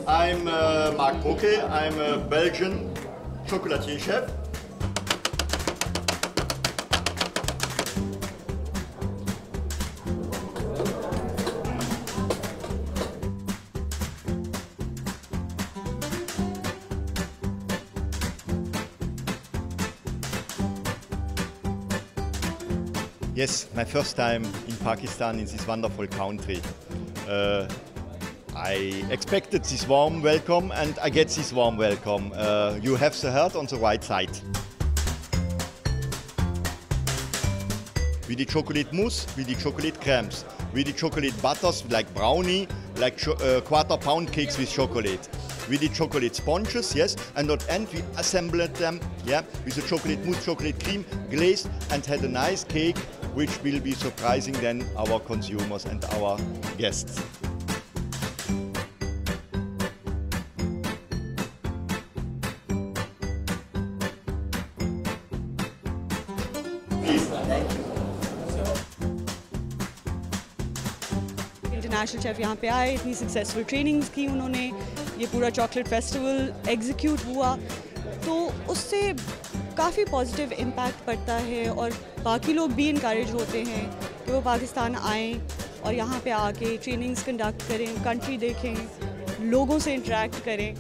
I'm Marc Brocquet. I'm a Belgian chocolatier chef. Yes, my first time in Pakistan, in this wonderful country. I expected this warm welcome and I get this warm welcome. You have the heart on the right side. With the chocolate mousse, with the chocolate crèmes, with the chocolate butters like brownie, like quarter-pound cakes with chocolate. With the chocolate sponges, yes, and at the end we assembled them, yeah, with the chocolate mousse, chocolate cream, glazed, and had a nice cake, which will be surprising then our consumers and our guests. Please. Thank you. International chef यहाँ पे आए, इतनी successful trainings की उन्होंने, ये पूरा chocolate festival execute हुआ, तो उससे काफ़ी पॉजिटिव इम्पैक्ट पड़ता है और बाकी लोग भी इनकरेज होते हैं कि वो पाकिस्तान आएँ और यहाँ पे आके ट्रेनिंग्स कंडक्ट करें, कंट्री देखें, लोगों से इंटरेक्ट करें।